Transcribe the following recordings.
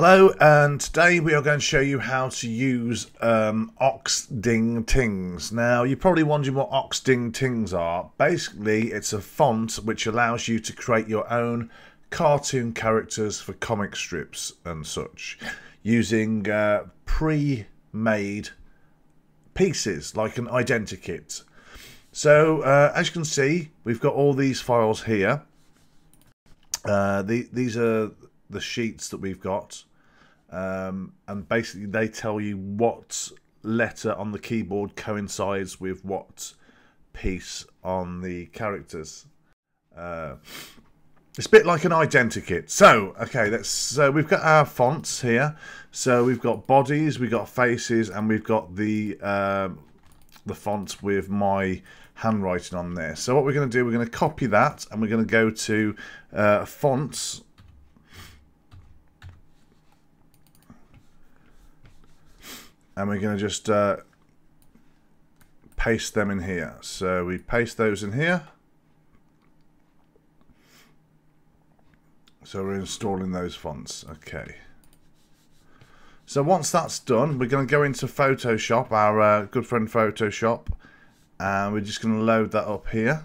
Hello, and today we are going to show you how to use Oksdingtings. Now, you're probably wondering what Oksdingtings are. Basically, it's a font which allows you to create your own cartoon characters for comic strips and such, using pre-made pieces like an identikit. So, as you can see, we've got all these files here. These are the sheets that we've got, and basically they tell you what letter on the keyboard coincides with what piece on the characters. It's a bit like an identikit. So okay, so we've got our fonts here. So we've got bodies, we've got faces, and we've got the fonts with my handwriting on there. So what we're going to do, we're going to copy that, and we're going to go to fonts. And we're going to just paste them in here. So we paste those in here. So we're installing those fonts. Okay. So once that's done, we're going to go into Photoshop, our good friend Photoshop. And we're just going to load that up here.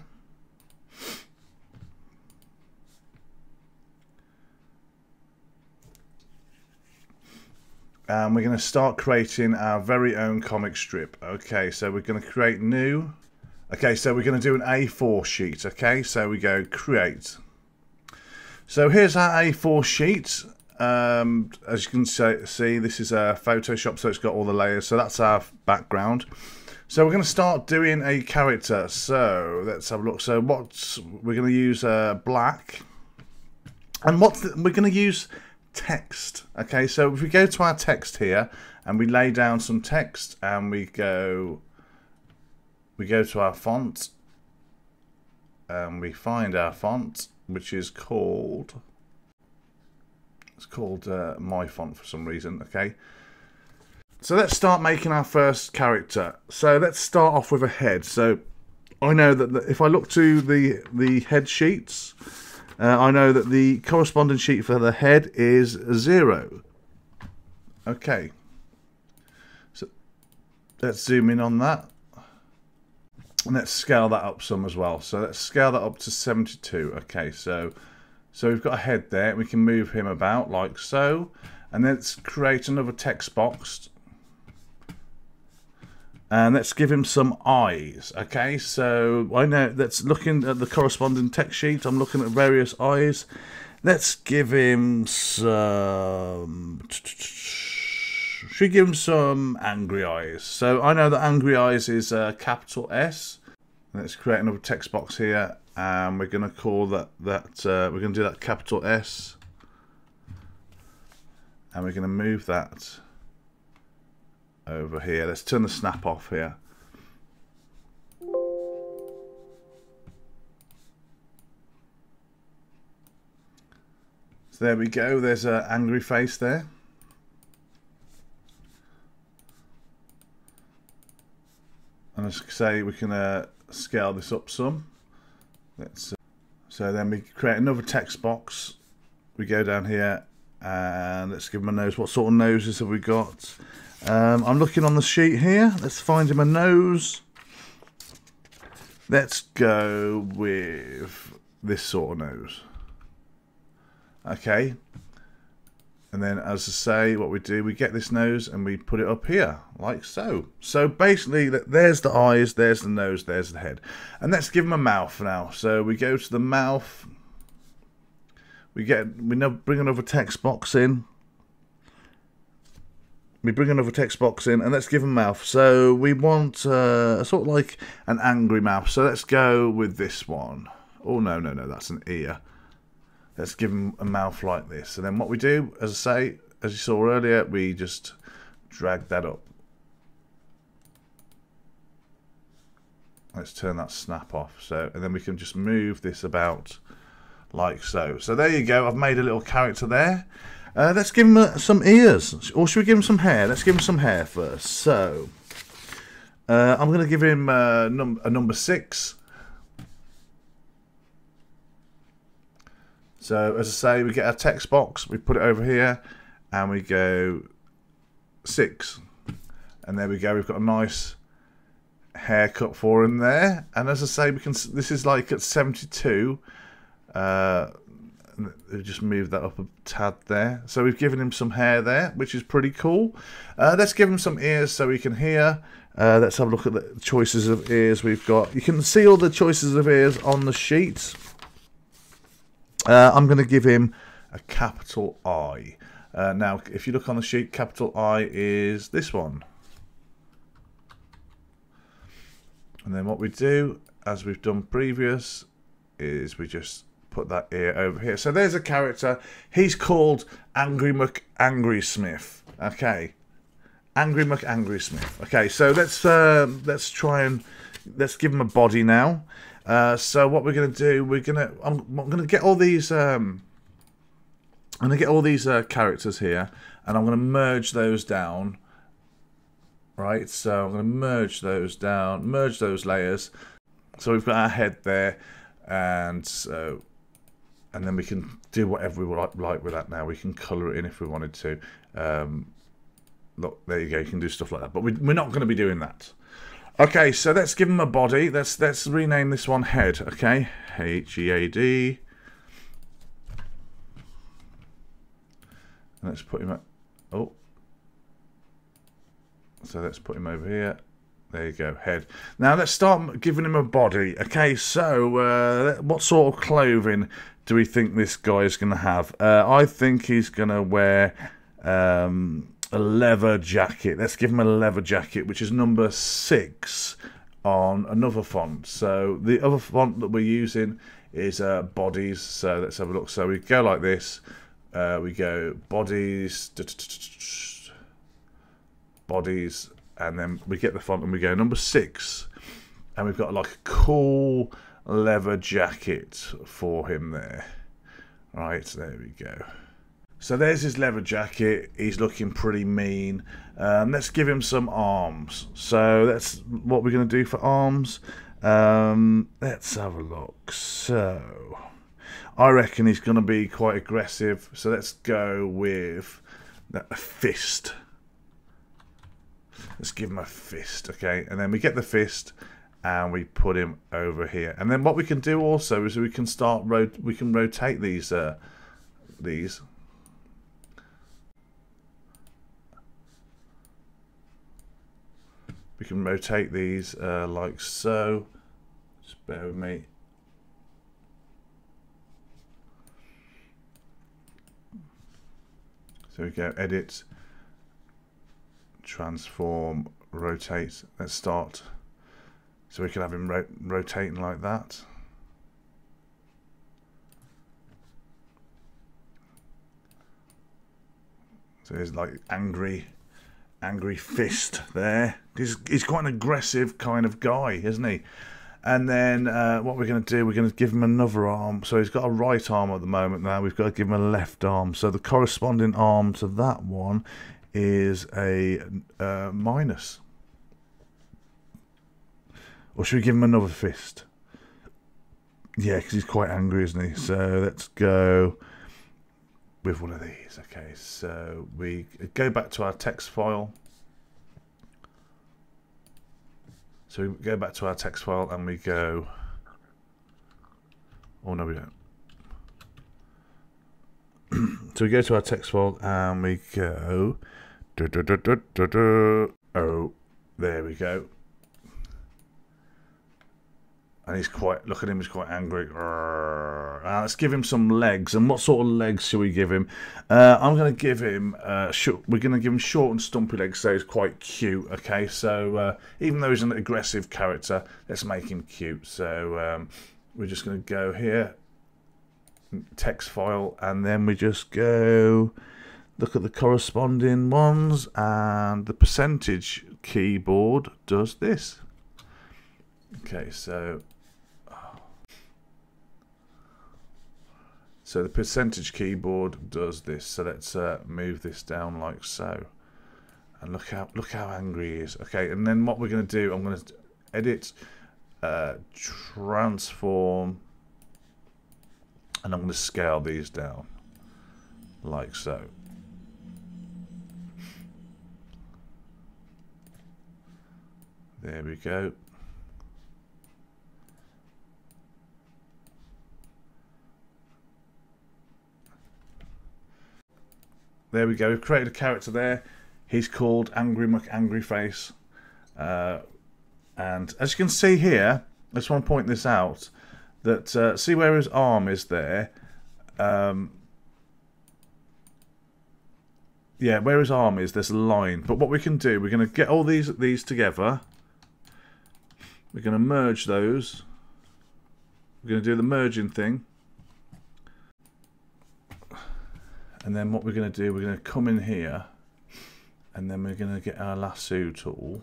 And we're going to start creating our very own comic strip. Okay, so we're going to create new. Okay, so we're going to do an A4 sheet. Okay, so we go create. So here's our A4 sheet. As you can see, this is a Photoshop, so it's got all the layers. So that's our background. So we're going to start doing a character. So let's have a look. So we're going to use black. And we're going to use text. Okay, so if we go to our text here and we lay down some text and we go to our font and we find our font, which is called my font for some reason. Okay, so let's start making our first character. So let's start off with a head. So I know that if I look to the head sheets, I know that the corresponding sheet for the head is 0. Okay. So let's zoom in on that. And let's scale that up some as well. So let's scale that up to 72. Okay, so we've got a head there. We can move him about like so. And let's create another text box. And let's give him some eyes. Okay, so I know that's looking at the corresponding text sheet. I'm looking at various eyes. Let's give him some. Should we give him some angry eyes? So I know that angry eyes is capital S. Let's create another text box here, and we're going to call that we're going to do that capital S, and we're going to move that over here. Let's turn the snap off here. So there we go. There's an angry face there. And as I say, we can scale this up some. So then we create another text box. We go down here and let's give him a nose. What sort of noses have we got? I'm looking on the sheet here. Let's find him a nose. Let's go with this sort of nose. Okay. And then, as I say, what we do, we get this nose and we put it up here, like so. So basically, there's the eyes, there's the nose, there's the head. And let's give him a mouth now. So we go to the mouth. We bring another text box in. We bring another text box in and let's give him a mouth. So we want sort of like an angry mouth. So let's go with this one. Oh, no, that's an ear. Let's give him a mouth like this. And then what we do, as I say, as you saw earlier, we just drag that up. Let's turn that snap off. So, and then we can just move this about like so. So there you go. I've made a little character there. Let's give him some ears, or should we give him some hair? Let's give him some hair first. So I'm going to give him a number 6. So as I say, we get our text box, we put it over here, and we go 6, and there we go. We've got a nice haircut for him there. And as I say, we can. This is like at 72. We've just moved that up a tad there. So we've given him some hair there, which is pretty cool. Let's give him some ears so he can hear. Let's have a look at the choices of ears we've got. You can see all the choices of ears on the sheet. I'm going to give him a capital I. Now, if you look on the sheet, capital I is this one. And then what we do, as we've done previous, is we just put that ear over here. So there's a character. He's called Angry McAngrysmith. Okay, Angry McAngrysmith. Okay, so let's try and let's give him a body now. So what we're gonna do, I'm gonna get all these characters here, and I'm gonna merge those down. Right, so I'm gonna merge those down, merge those layers. So we've got our head there, and then we can do whatever we like with that now. We can colour it in if we wanted to. Look, there you go. You can do stuff like that. But we're not going to be doing that. Okay, so let's give him a body. Let's rename this one Head. Okay, H-E-A-D. Let's put him at... Oh. So let's put him over here. There you go, Head. Now let's start giving him a body. Okay, so what sort of clothing do we think this guy is going to have? I think he's going to wear a leather jacket. Let's give him a leather jacket, which is number 6 on another font. So the other font that we're using is bodies. So let's have a look. So we go like this. We go bodies, bodies, and then we get the font and we go number 6, and we've got like a cool leather jacket for him there. Right, there we go. So there's his leather jacket. He's looking pretty mean. Let's give him some arms. So that's what we're going to do for arms. Let's have a look. So I reckon he's going to be quite aggressive. So let's go with a fist. Let's give him a fist, okay? And then we get the fist and we put him over here. And then what we can do also is we can rotate these. We can rotate these like so. Just bear with me. So we go edit, transform, rotate. Let's start. So we can have him rotating like that. So he's like angry fist there. He's quite an aggressive kind of guy, isn't he? And then what we're going to do, we're going to give him another arm. So he's got a right arm at the moment now. We've got to give him a left arm. So the corresponding arm to that one is a minus. Or should we give him another fist? Yeah, because he's quite angry, isn't he? So let's go with one of these. Okay, so we go back to our text file. So we go back to our text file and we go... Oh, no, we don't. So we go to our text file and we go... Oh, there we go. And he's quite, look at him, he's quite angry. Let's give him some legs. And what sort of legs should we give him? I'm going to give him, we're going to give him short and stumpy legs, so he's quite cute. Okay, so even though he's an aggressive character, let's make him cute. So we're just going to go here, text file, and then we just go look at the corresponding ones, and the percentage keyboard does this. Okay, so the percentage keyboard does this. So let's move this down like so, and look how angry he is. Okay, and then what we're going to do, I'm going to edit, transform, and I'm going to scale these down like so. There we go. There we go. We've created a character there. He's called Angry McAngryface. And as you can see here, I just want to point this out, that see where his arm is there? Yeah, where his arm is, there's a line. But what we can do, we're going to get all these together. We're going to merge those. We're going to do the merging thing. And then what we're going to do, we're going to come in here. And then we're going to get our lasso tool.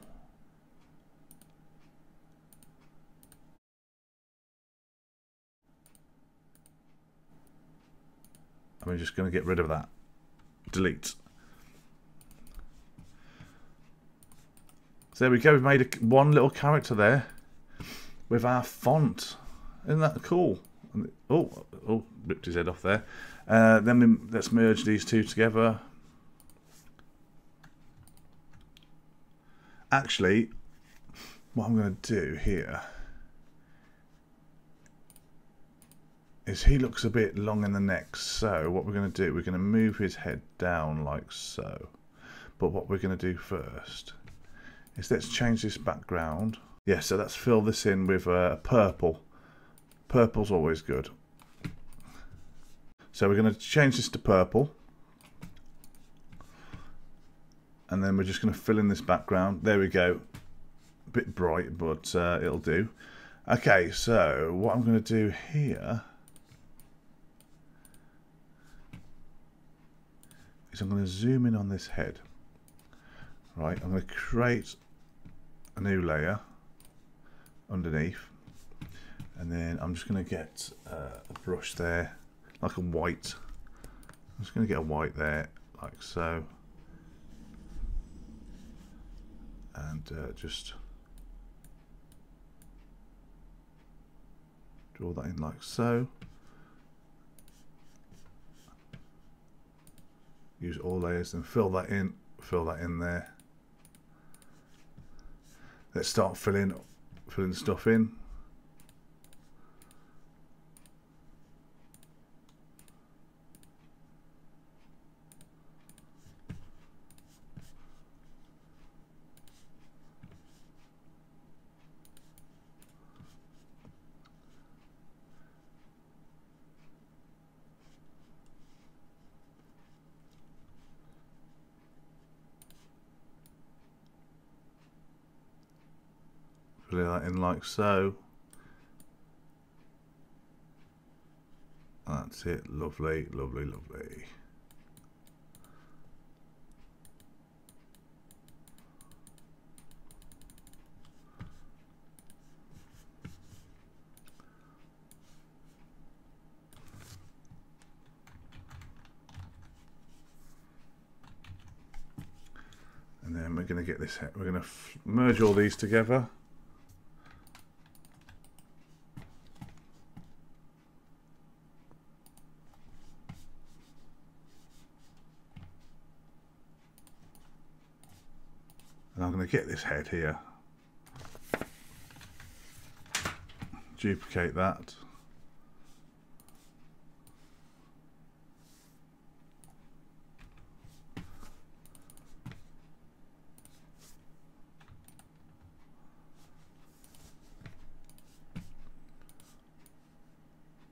And we're just going to get rid of that. Delete. So there we go. We've made one little character there with our font. Isn't that cool? Oh, ripped his head off there. Let's merge these two together. Actually, what I'm going to do here is he looks a bit long in the neck. So what we're going to do, we're going to move his head down like so. But what we're going to do first is let's change this background. Yeah, so let's fill this in with purple. Purple's always good. So we're going to change this to purple. And then we're just going to fill in this background. There we go. A bit bright, but it'll do. Okay, so what I'm going to do here is I'm going to zoom in on this head. Right, I'm going to create a new layer underneath, and then I'm just going to get a brush there, like a white. I'm just going to get a white there, like so, and just draw that in like so. Use all layers and fill that in there. Let's start filling stuff in. Fill that in like so. That's it. Lovely, lovely, lovely. And then we're going to get this. We're going to merge all these together. And I'm going to get this head here, duplicate that,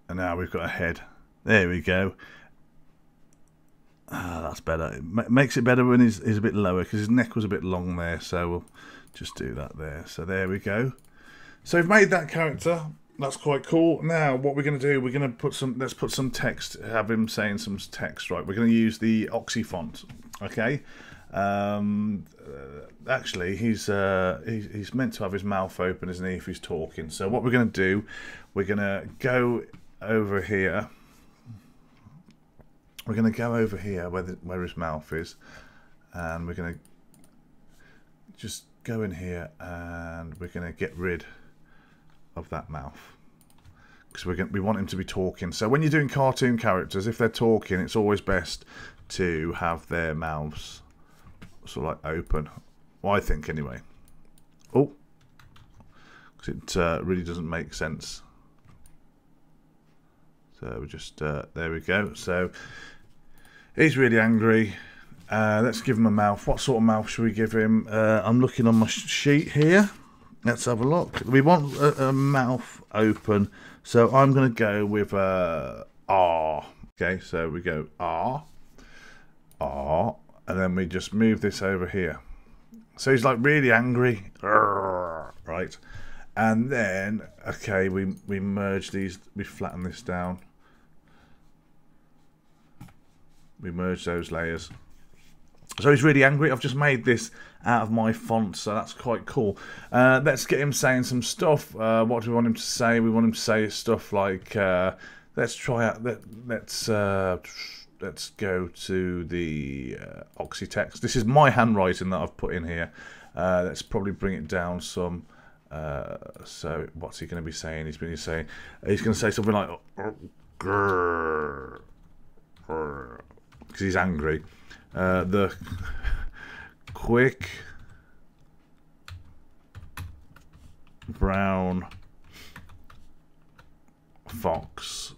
and now we've got a head. There we go. That's better. It makes it better when he's a bit lower, because his neck was a bit long there, so we'll just do that there. So there we go. So we've made that character. That's quite cool. Now what we're going to do, we're going to let's put some text, have him saying some text, right? We're going to use the Okse font, okay? Actually, he's meant to have his mouth open, isn't he, if he's talking. So what we're going to do, we're going to go over here. We're going to go over here where his mouth is, and we're going to just go in here, and we're going to get rid of that mouth, because we want him to be talking. So when you're doing cartoon characters, if they're talking, it's always best to have their mouths sort of like open. Well, I think anyway. Oh, because it really doesn't make sense. So we just there we go. So he's really angry. Let's give him a mouth. What sort of mouth should we give him? I'm looking on my sheet here. Let's have a look. We want a mouth open, so I'm going to go with R. Okay, so we go R, R, and then we just move this over here. So he's like really angry, right? And then, okay, we merge these, we flatten this down. We merge those layers. So he's really angry. I've just made this out of my font, so that's quite cool. Let's get him saying some stuff. What do we want him to say? We want him to say stuff like, let's try out, let's go to the Okse text. This is my handwriting that I've put in here. Let's probably bring it down some. So what's he going to be saying? He's going to say something like, because he's angry. The quick brown fox,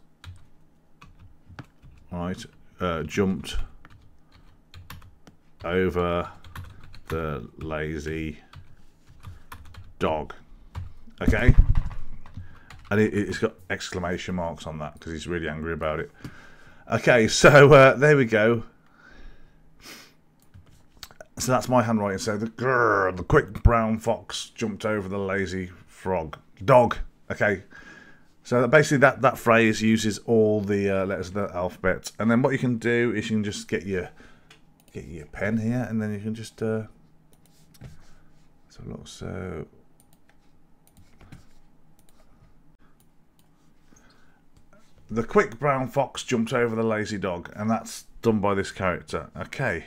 right, jumped over the lazy dog. Okay, and it's got exclamation marks on that because he's really angry about it. Okay, so there we go. So that's my handwriting. So the quick brown fox jumped over the lazy dog. Okay. So basically that phrase uses all the letters of the alphabet. And then what you can do is you can just get your pen here, and then you can just so look. So the quick brown fox jumped over the lazy dog, and that's done by this character. Okay.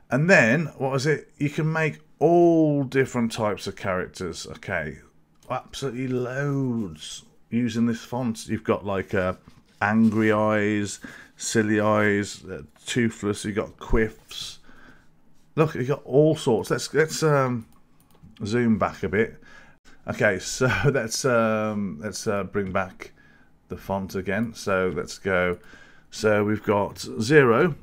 And then, what is it? You can make all different types of characters. Okay, absolutely loads using this font. You've got like angry eyes, silly eyes, toothless. You've got quiffs. Look, you've got all sorts. Let's zoom back a bit. Okay, so let's bring back the font again. So let's go. So we've got 0.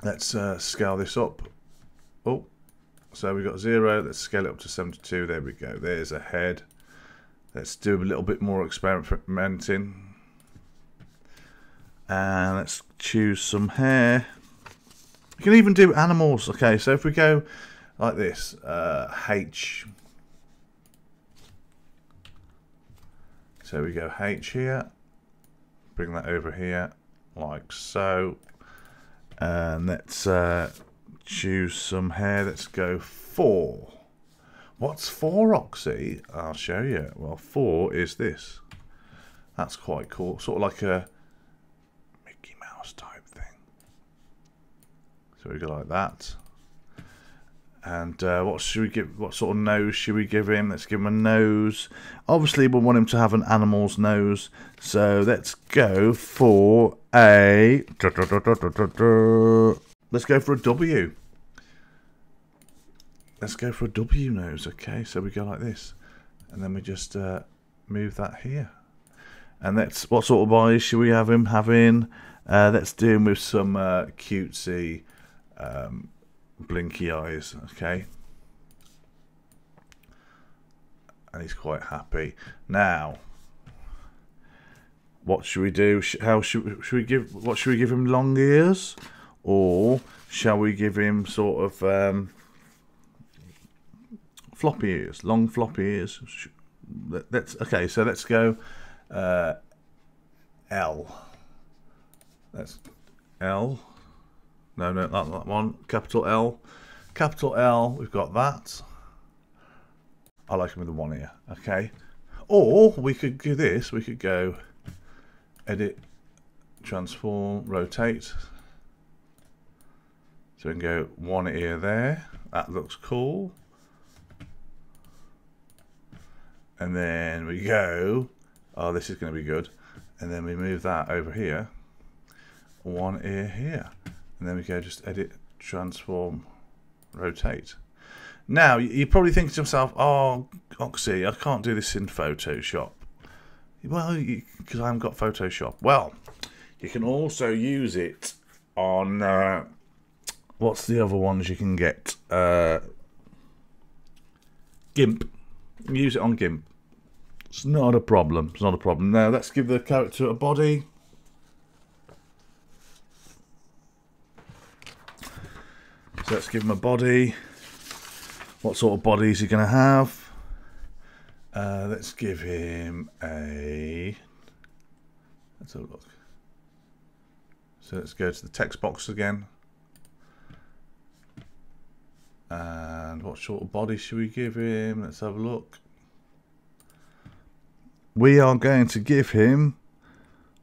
Let's scale this up. Oh, so we've got 0. Let's scale it up to 72. There we go. There's a head. Let's do a little bit more experimenting. And let's choose some hair. You can even do animals. Okay, so if we go like this, H. So we go H here. Bring that over here, like so. And let's choose some hair. Let's go 4. What's 4, Okse? I'll show you. Well, 4 is this. That's quite cool. Sort of like a Mickey Mouse type thing. So we go like that. And what should we give? What sort of nose should we give him? Let's give him a nose. Obviously, we want him to have an animal's nose. So let's go for a. Let's go for a W. Let's go for a W nose. Okay, so we go like this, and then we just move that here. And that's what sort of eyes should we have him having? Let's do him with some cutesy. Blinky eyes, okay, and he's quite happy. Now, what should we do? What should we give him? Long ears, or shall we give him sort of floppy ears? Long floppy ears. Okay. So let's go L. That's L. No, not that one. Capital L. Capital L, we've got that. I like him with the one ear. Okay. Or we could do this. We could go edit, transform, rotate. So we can go one ear there. That looks cool. And then we go, oh, this is going to be good. And then we move that over here. One ear here. And then we go just edit, transform, rotate. Now, you're probably thinking to yourself, oh, Oksy, I can't do this in Photoshop. Well, because I haven't got Photoshop. Well, you can also use it on, what's the other ones you can get? GIMP. Use it on GIMP. It's not a problem. It's not a problem. Now, let's give the character a body. So let's give him a body. What sort of body is he going to have? Let's give him a... Let's have a look. So let's go to the text box again. And what sort of body should we give him? Let's have a look. We are going to give him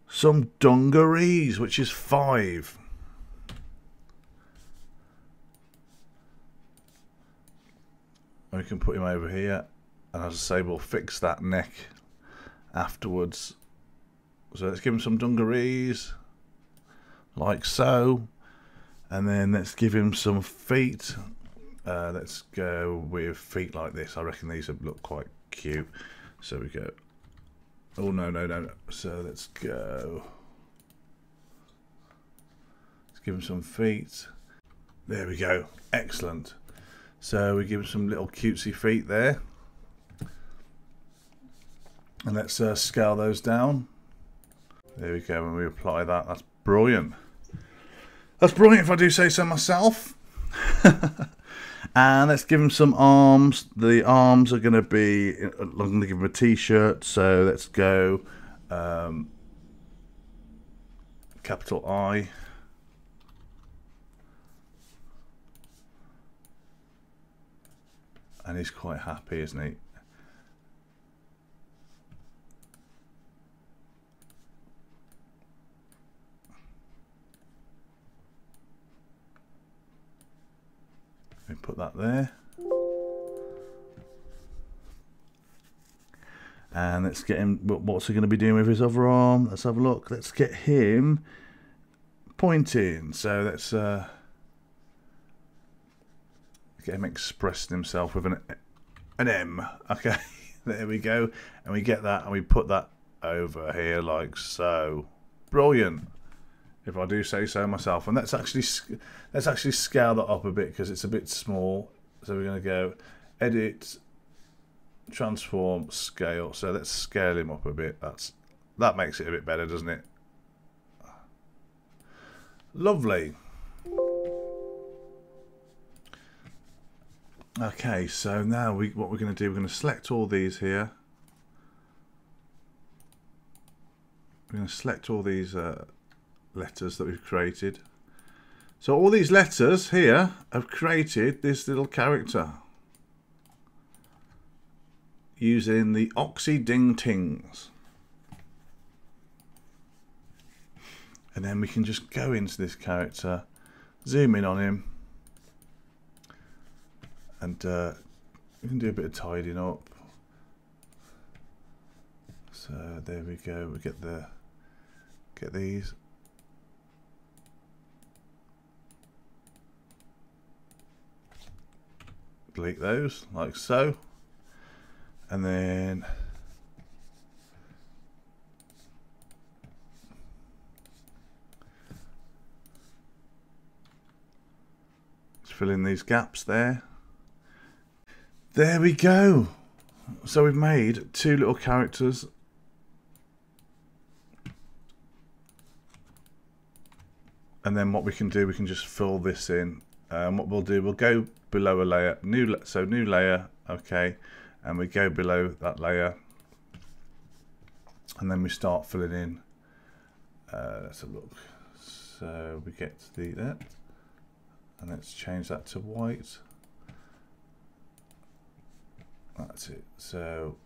some dungarees, which is 5. We can put him over here, and as I say, we'll fix that neck afterwards. So let's give him some dungarees, like so, and then let's give him some feet. Let's go with feet like this. I reckon these would look quite cute. So we go. Oh no, no, no, no. So let's go. Let's give him some feet. There we go. Excellent. So we give him some little cutesy feet there. And let's scale those down. There we go. When we apply that, that's brilliant. That's brilliant if I do say so myself. And let's give him some arms. The arms are going to be, I'm going to give him a t-shirt. So let's go capital I. And he's quite happy, isn't he? We put that there. And let's get him, what's he going to be doing with his other arm? Let's have a look. Let's get him pointing. So let's get him expressing himself with an M. Okay, there we go. And we get that and we put that over here like so. Brilliant, if I do say so myself. And let's actually scale that up a bit because it's a bit small. So we're going to go edit, transform, scale. So let's scale him up a bit. That makes it a bit better, doesn't it? Lovely. Okay, so now what we're going to do, we're going to select all these here. We're going to select all these letters that we've created. So all these letters here have created this little character using the Oksdingtings. And then we can just go into this character, zoom in on him, and we can do a bit of tidying up. So there we go. We get these. Delete those like so, and then let's fill in these gaps there. There we go. So we've made 2 little characters. And then what we can do, we can just fill this in. What we'll do, we'll go below a layer, new layer, okay, and we go below that layer, and then we start filling in. Let's have a look. So we get to that, and let's change that to white. That's it. So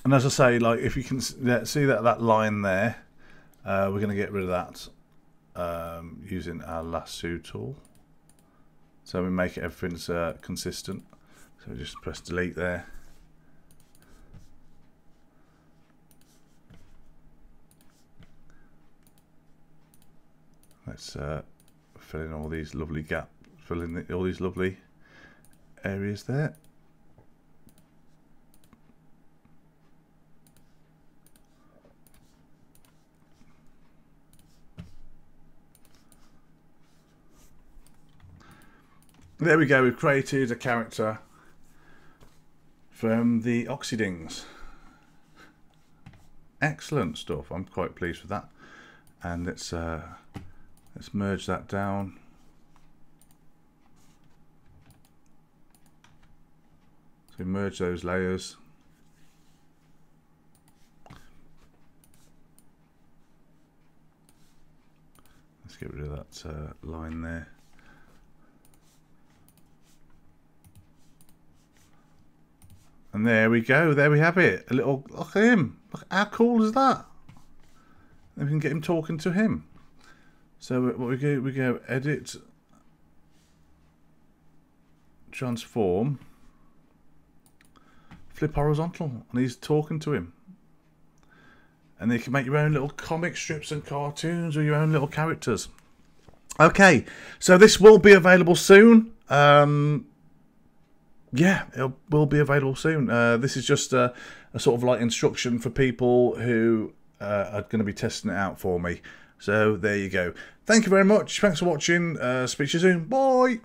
and as I say, like if you can see that line there, we're going to get rid of that using our lasso tool. So we make it everything's consistent. So we just press delete there. Let's fill in all these lovely gaps, fill in all these lovely areas there. There we go, we've created a character from the Oksdingtings. Excellent stuff, I'm quite pleased with that. And let's merge that down. So merge those layers. Let's get rid of that line there. And there we go, there we have it. A little, look at him. Look, how cool is that? And we can get him talking to him. So what we go edit, transform, flip horizontal, and he's talking to him. And then you can make your own little comic strips and cartoons or your own little characters. Okay, so this will be available soon. Yeah, it will be available soon. This is just a sort of like instruction for people who are going to be testing it out for me. So there you go. Thank you very much. Thanks for watching. Speak to you soon. Bye.